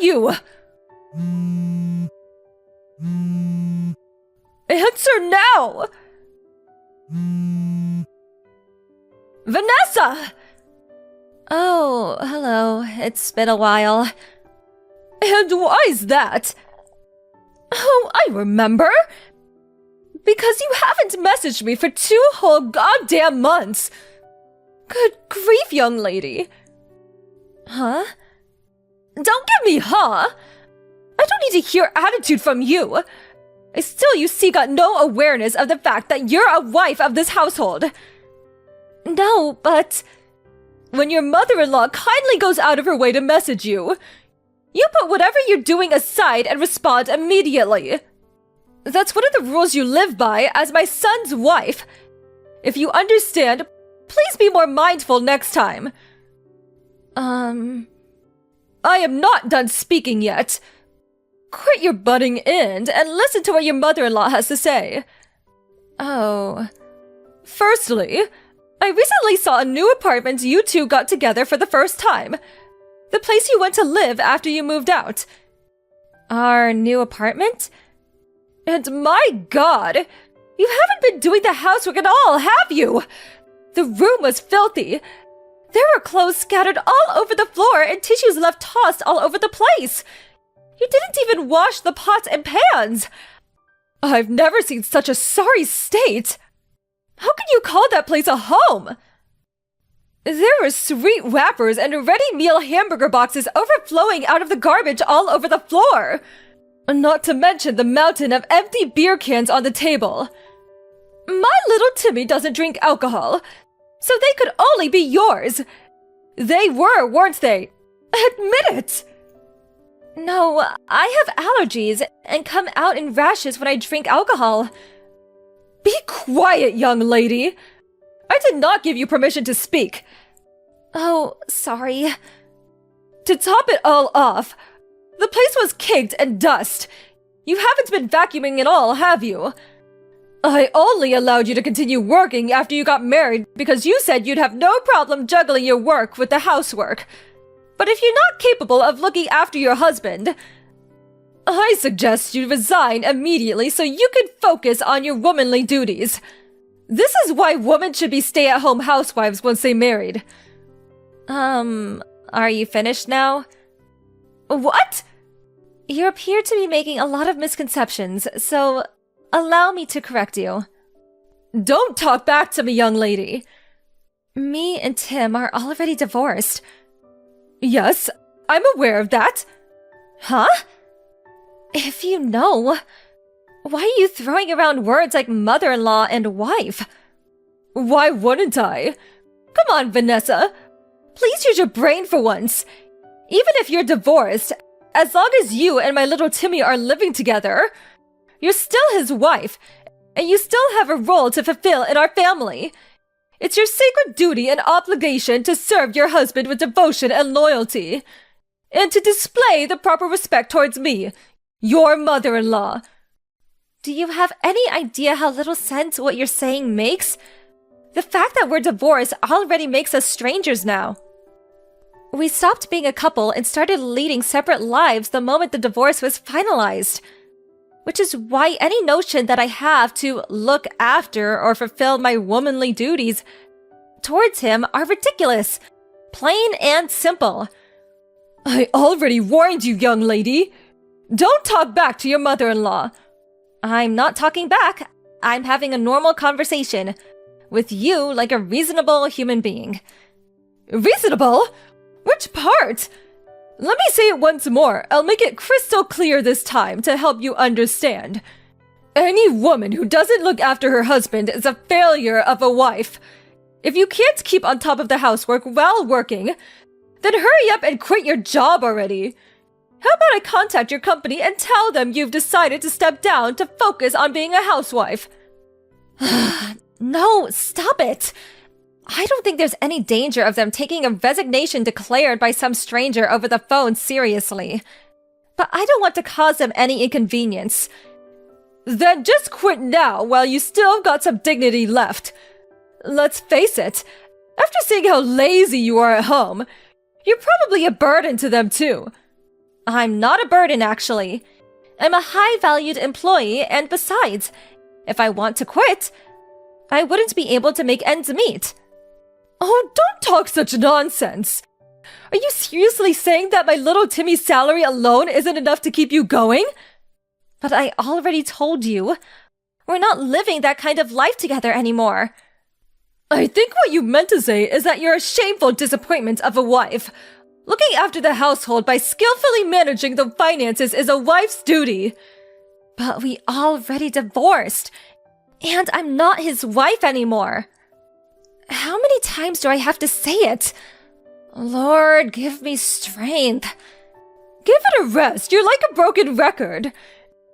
you? Answer now! Vanessa! Oh, hello. It's been a while. And why is that? Oh, I remember! Because you haven't messaged me for 2 whole goddamn months! Good grief, young lady. Huh? Don't give me huh! I don't need to hear attitude from you! You see, got no awareness of the fact that you're a wife of this household. No, but... when your mother-in-law kindly goes out of her way to message you, you put whatever you're doing aside and respond immediately. That's one of the rules you live by as my son's wife. If you understand, please be more mindful next time. I am not done speaking yet. Quit your butting in and listen to what your mother-in-law has to say. Oh. Firstly, I recently saw a new apartment you two got together for the first time. The place you went to live after you moved out. Our new apartment? And my God! You haven't been doing the housework at all, have you? The room was filthy. There were clothes scattered all over the floor and tissues left tossed all over the place. You didn't even wash the pots and pans. I've never seen such a sorry state. How can you call that place a home? There were sweet wrappers and ready-meal hamburger boxes overflowing out of the garbage all over the floor. Not to mention the mountain of empty beer cans on the table. My little Timmy doesn't drink alcohol, so they could only be yours. They were, weren't they? Admit it! No, I have allergies and come out in rashes when I drink alcohol. Be quiet, young lady! I did not give you permission to speak. Oh, sorry. To top it all off, the place was caked in dust. You haven't been vacuuming at all, have you? I only allowed you to continue working after you got married because you said you'd have no problem juggling your work with the housework. But if you're not capable of looking after your husband, I suggest you resign immediately so you can focus on your womanly duties. This is why women should be stay-at-home housewives once they married. Are you finished now? What? You appear to be making a lot of misconceptions, so allow me to correct you. Don't talk back to me, young lady. Me and Tim are already divorced. Yes, I'm aware of that. Huh? If you know, why are you throwing around words like mother-in-law and wife? Why wouldn't I? Come on, Vanessa. Please use your brain for once. Even if you're divorced, as long as you and my little Timmy are living together, you're still his wife, and you still have a role to fulfill in our family. It's your sacred duty and obligation to serve your husband with devotion and loyalty, and to display the proper respect towards me, your mother-in-law. Do you have any idea how little sense what you're saying makes? The fact that we're divorced already makes us strangers now. We stopped being a couple and started leading separate lives the moment the divorce was finalized. Which is why any notion that I have to look after or fulfill my womanly duties towards him are ridiculous. Plain and simple. I already warned you, young lady. Don't talk back to your mother-in-law. I'm not talking back. I'm having a normal conversation with you like a reasonable human being. Reasonable? Which part? Let me say it once more. I'll make it crystal clear this time to help you understand. Any woman who doesn't look after her husband is a failure of a wife. If you can't keep on top of the housework while working, then hurry up and quit your job already. How about I contact your company and tell them you've decided to step down to focus on being a housewife? No, stop it. I don't think there's any danger of them taking a resignation declared by some stranger over the phone seriously. But I don't want to cause them any inconvenience. Then just quit now while you still got some dignity left. Let's face it, after seeing how lazy you are at home, you're probably a burden to them too. I'm not a burden, actually. I'm a high-valued employee, and besides, if I want to quit, I wouldn't be able to make ends meet. Oh, don't talk such nonsense! Are you seriously saying that my little Timmy's salary alone isn't enough to keep you going? But I already told you, we're not living that kind of life together anymore. I think what you meant to say is that you're a shameful disappointment of a wife. Looking after the household by skillfully managing the finances is a wife's duty. But we already divorced, and I'm not his wife anymore. How many times do I have to say it? Lord, give me strength. Give it a rest. You're like a broken record.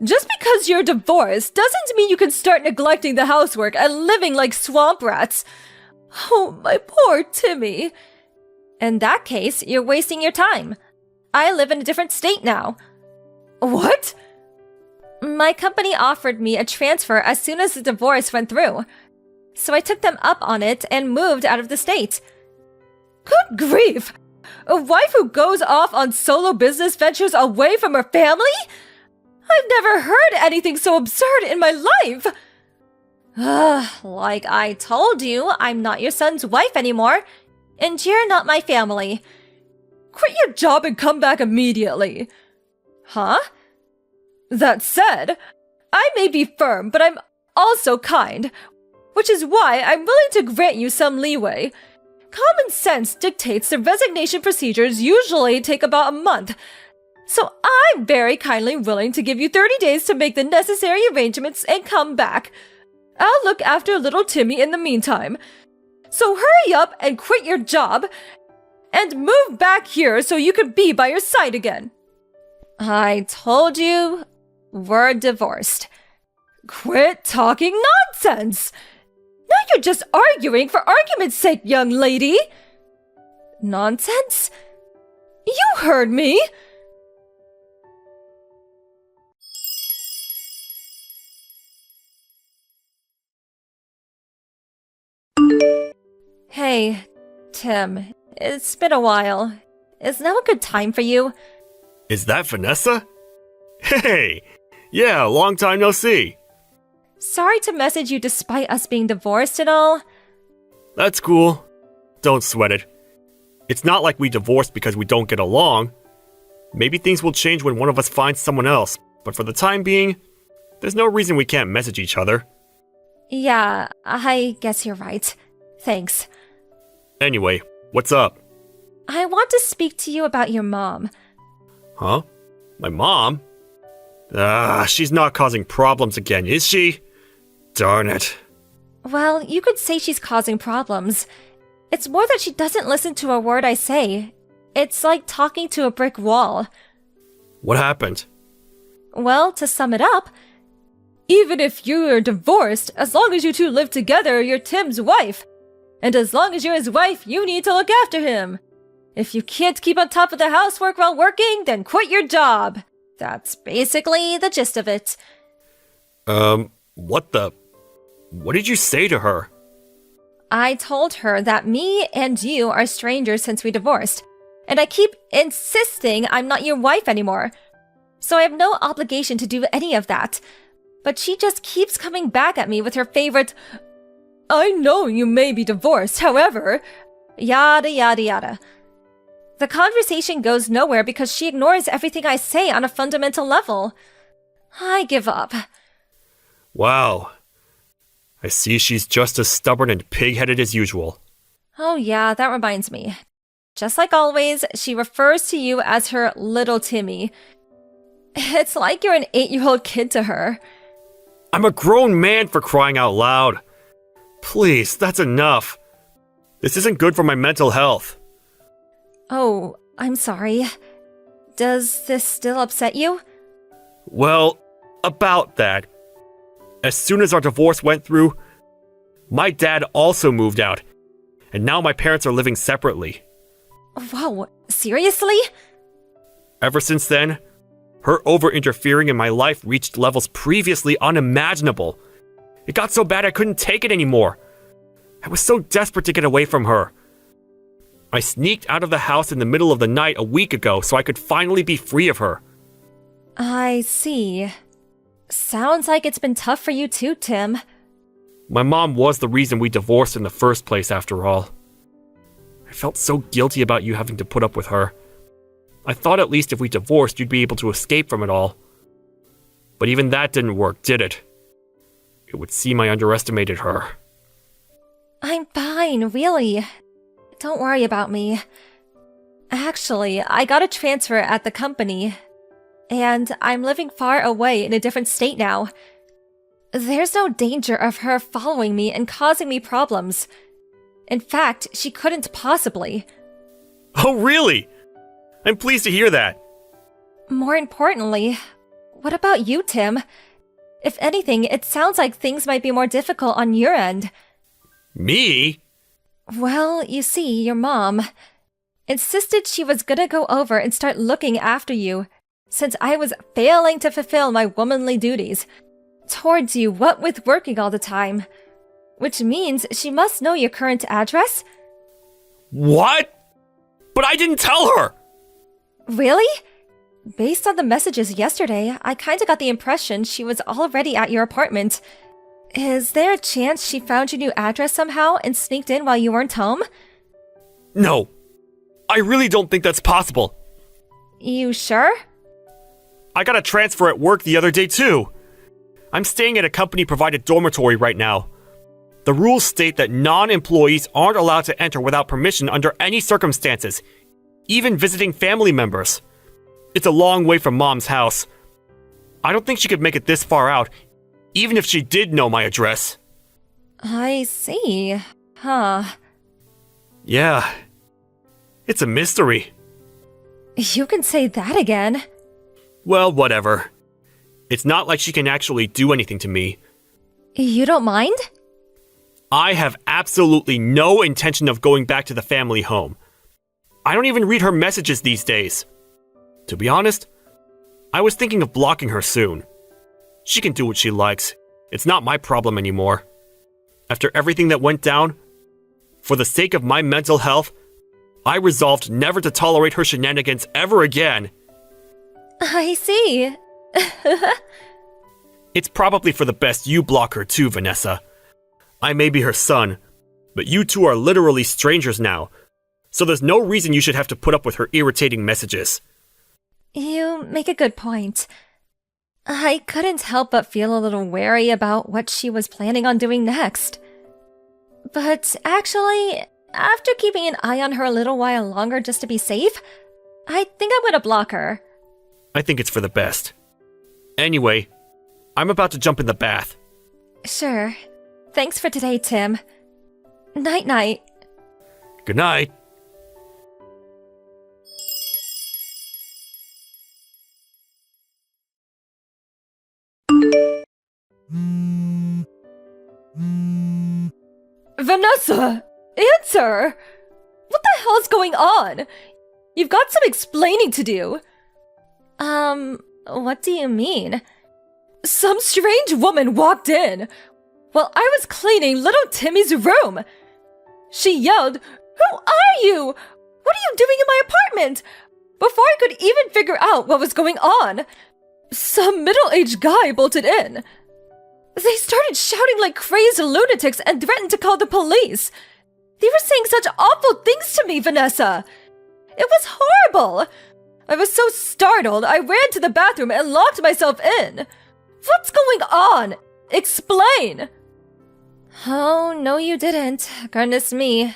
Just because you're divorced doesn't mean you can start neglecting the housework and living like swamp rats. Oh, my poor Timmy. In that case, you're wasting your time. I live in a different state now. What? My company offered me a transfer as soon as the divorce went through. So I took them up on it and moved out of the state. Good grief! A wife who goes off on solo business ventures away from her family? I've never heard anything so absurd in my life! Like I told you, I'm not your son's wife anymore, and you're not my family. Quit your job and come back immediately. Huh? That said, I may be firm, but I'm also kind, which is why I'm willing to grant you some leeway. Common sense dictates the resignation procedures usually take about a month, so I'm very kindly willing to give you 30 days to make the necessary arrangements and come back. I'll look after little Timmy in the meantime. So hurry up and quit your job, and move back here so you can be by your side again. I told you, we're divorced. Quit talking nonsense! Now you're just arguing for argument's sake, young lady! Nonsense? You heard me! Hey, Tim. It's been a while. Is now a good time for you? Is that Vanessa? Hey! Yeah, long time no see. Sorry to message you despite us being divorced and all. That's cool. Don't sweat it. It's not like we divorced because we don't get along. Maybe things will change when one of us finds someone else, but for the time being, there's no reason we can't message each other. Yeah, I guess you're right. Thanks. Anyway, what's up? I want to speak to you about your mom. Huh? My mom? She's not causing problems again, is she? Darn it. Well, you could say she's causing problems. It's more that she doesn't listen to a word I say. It's like talking to a brick wall. What happened? Well, to sum it up, even if you're divorced, as long as you two live together, you're Tim's wife. And as long as you're his wife, you need to look after him. If you can't keep on top of the housework while working, then quit your job. That's basically the gist of it. What did you say to her? I told her that me and you are strangers since we divorced, and I keep insisting I'm not your wife anymore. So I have no obligation to do any of that. But she just keeps coming back at me with her favorite, I know you may be divorced, however, yada yada yada. The conversation goes nowhere because she ignores everything I say on a fundamental level. I give up. Wow. I see she's just as stubborn and pig-headed as usual. Oh yeah, that reminds me. Just like always, she refers to you as her little Timmy. It's like you're an 8-year-old kid to her. I'm a grown man, for crying out loud. Please, that's enough. This isn't good for my mental health. Oh, I'm sorry. Does this still upset you? Well, about that. As soon as our divorce went through, my dad also moved out, and now my parents are living separately. Whoa, seriously? Ever since then, her over-interfering in my life reached levels previously unimaginable. It got so bad I couldn't take it anymore. I was so desperate to get away from her. I sneaked out of the house in the middle of the night a week ago so I could finally be free of her. I see. Sounds like it's been tough for you too, Tim. My mom was the reason we divorced in the first place, after all. I felt so guilty about you having to put up with her. I thought at least if we divorced, you'd be able to escape from it all. But even that didn't work, did it? It would seem I underestimated her. I'm fine, really. Don't worry about me. Actually, I got a transfer at the company, and I'm living far away in a different state now. There's no danger of her following me and causing me problems. In fact, she couldn't possibly. Oh, really? I'm pleased to hear that. More importantly, what about you, Tim? If anything, it sounds like things might be more difficult on your end. Me? Well, you see, your mom insisted she was gonna go over and start looking after you, since I was failing to fulfill my womanly duties towards you, what with working all the time. Which means she must know your current address? What? But I didn't tell her! Really? Based on the messages yesterday, I kinda got the impression she was already at your apartment. Is there a chance she found your new address somehow and sneaked in while you weren't home? No. I really don't think that's possible. You sure? I got a transfer at work the other day too. I'm staying at a company-provided dormitory right now. The rules state that non-employees aren't allowed to enter without permission under any circumstances, even visiting family members. It's a long way from Mom's house. I don't think she could make it this far out, even if she did know my address. I see. Huh. Yeah. It's a mystery. You can say that again. Well, whatever. It's not like she can actually do anything to me. You don't mind? I have absolutely no intention of going back to the family home. I don't even read her messages these days. To be honest, I was thinking of blocking her soon. She can do what she likes. It's not my problem anymore. After everything that went down, for the sake of my mental health, I resolved never to tolerate her shenanigans ever again. I see. It's probably for the best you block her too, Vanessa. I may be her son, but you two are literally strangers now, so there's no reason you should have to put up with her irritating messages. You make a good point. I couldn't help but feel a little wary about what she was planning on doing next. But actually, after keeping an eye on her a little while longer just to be safe, I think I'm gonna block her. I think it's for the best. Anyway, I'm about to jump in the bath. Sure. Thanks for today, Tim. Night-night. Good night. Vanessa! Answer! What the hell's going on? You've got some explaining to do. What do you mean? Some strange woman walked in while I was cleaning little Timmy's room. She yelled, "Who are you? What are you doing in my apartment?" Before I could even figure out what was going on, some middle-aged guy bolted in. They started shouting like crazed lunatics and threatened to call the police. They were saying such awful things to me, Vanessa. It was horrible. I was so startled, I ran to the bathroom and locked myself in. What's going on? Explain! Oh, no you didn't. Goodness me.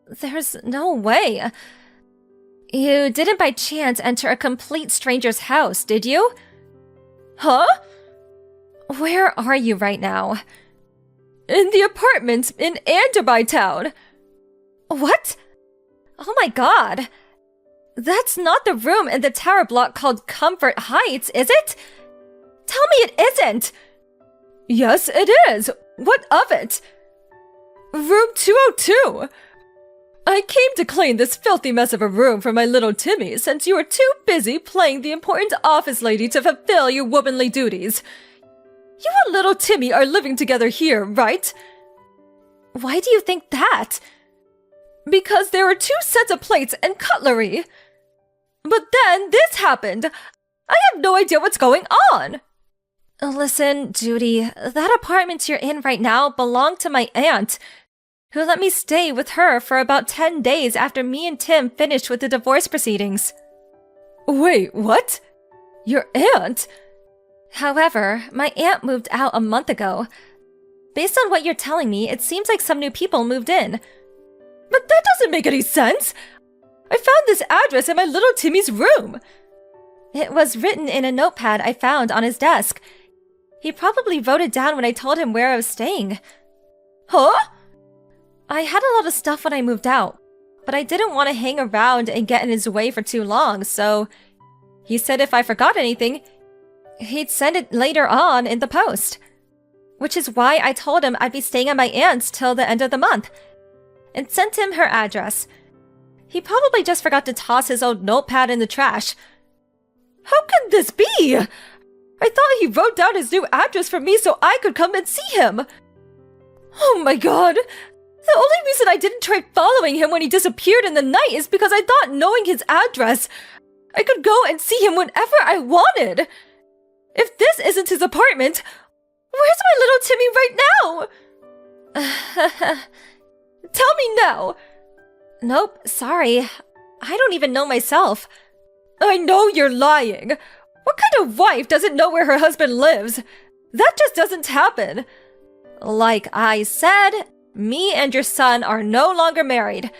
There's no way. You didn't by chance enter a complete stranger's house, did you? Huh? Where are you right now? In the apartment in Anderby Town. What? Oh my god. That's not the room in the tower block called Comfort Heights, is it? Tell me it isn't! Yes, it is. What of it? Room 202. I came to clean this filthy mess of a room for my little Timmy since you were too busy playing the important office lady to fulfill your womanly duties. You and little Timmy are living together here, right? Why do you think that? because there were 2 sets of plates and cutlery. But then this happened. I have no idea what's going on. Listen, Judy, that apartment you're in right now belonged to my aunt, who let me stay with her for about 10 days after me and Tim finished with the divorce proceedings. Wait, what? Your aunt? However, my aunt moved out a month ago. Based on what you're telling me, it seems like some new people moved in. But that doesn't make any sense! I found this address in my little Timmy's room. It was written in a notepad I found on his desk. He probably wrote it down when I told him where I was staying. Huh? I had a lot of stuff when I moved out, but I didn't want to hang around and get in his way for too long, so he said if I forgot anything, he'd send it later on in the post. Which is why I told him I'd be staying at my aunt's till the end of the month, and sent him her address. He probably just forgot to toss his old notepad in the trash. How could this be? I thought he wrote down his new address for me so I could come and see him. Oh my god. The only reason I didn't try following him when he disappeared in the night is because I thought knowing his address, I could go and see him whenever I wanted. If this isn't his apartment, where's my little Timmy right now? Tell me now. Nope, sorry. I don't even know myself. I know you're lying. What kind of wife doesn't know where her husband lives? That just doesn't happen. Like I said, me and your son are no longer married.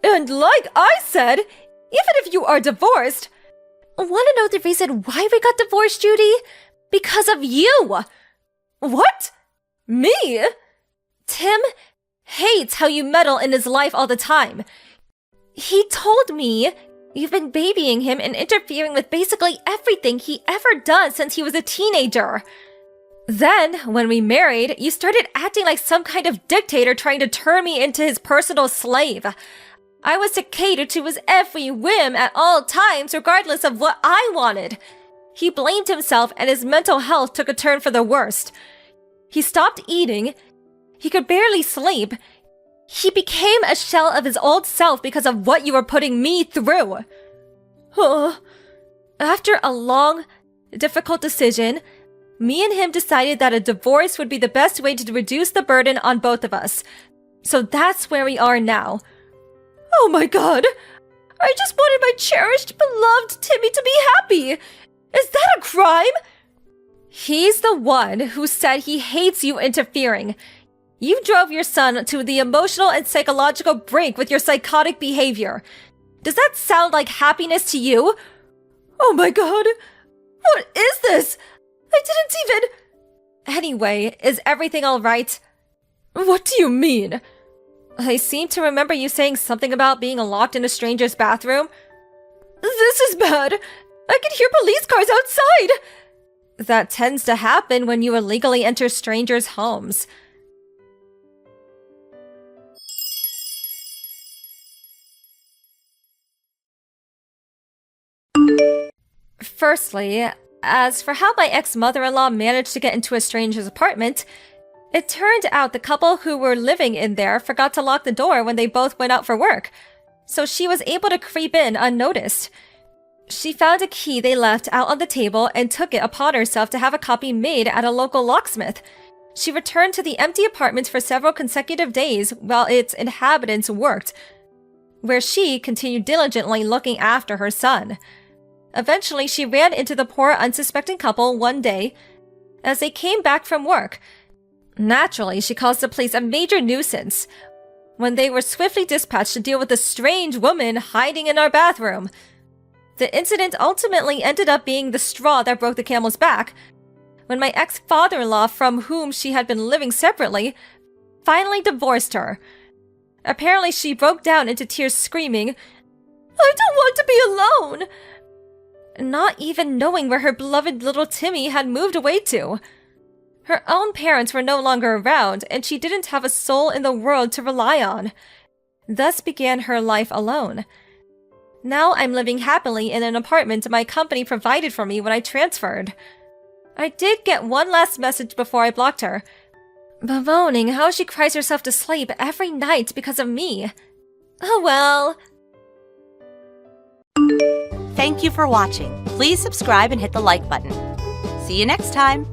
And like I said, even if you are divorced... Want to know the reason why we got divorced, Judy? Because of you! What? Me? Tim hates how you meddle in his life all the time. He told me you've been babying him and interfering with basically everything he ever done since he was a teenager. Then, when we married, you started acting like some kind of dictator trying to turn me into his personal slave. I was to cater to his every whim at all times, regardless of what I wanted. He blamed himself and his mental health took a turn for the worst. He stopped eating. He could barely sleep. He became a shell of his old self because of what you were putting me through. After a long, difficult decision, me and him decided that a divorce would be the best way to reduce the burden on both of us. So that's where we are now. Oh my god! I just wanted my cherished, beloved Timmy to be happy! Is that a crime? He's the one who said he hates you interfering. You drove your son to the emotional and psychological brink with your psychotic behavior. Does that sound like happiness to you? Oh my god! What is this? I didn't even... Anyway, is everything alright? What do you mean? I seem to remember you saying something about being locked in a stranger's bathroom. This is bad! I can hear police cars outside! That tends to happen when you illegally enter strangers' homes. Firstly, as for how my ex-mother-in-law managed to get into a stranger's apartment, it turned out the couple who were living in there forgot to lock the door when they both went out for work, so she was able to creep in unnoticed. She found a key they left out on the table and took it upon herself to have a copy made at a local locksmith. She returned to the empty apartment for several consecutive days while its inhabitants worked, where she continued diligently looking after her son. Eventually, she ran into the poor, unsuspecting couple one day as they came back from work. Naturally, she caused the police a major nuisance when they were swiftly dispatched to deal with a strange woman hiding in our bathroom. The incident ultimately ended up being the straw that broke the camel's back when my ex-father-in-law, from whom she had been living separately, finally divorced her. Apparently, she broke down into tears screaming, "I don't want to be alone!" Not even knowing where her beloved little Timmy had moved away to. Her own parents were no longer around, and she didn't have a soul in the world to rely on. Thus began her life alone. Now I'm living happily in an apartment my company provided for me when I transferred. I did get one last message before I blocked her, bemoaning how she cries herself to sleep every night because of me. Oh well. Thank you for watching. Please subscribe and hit the like button. See you next time.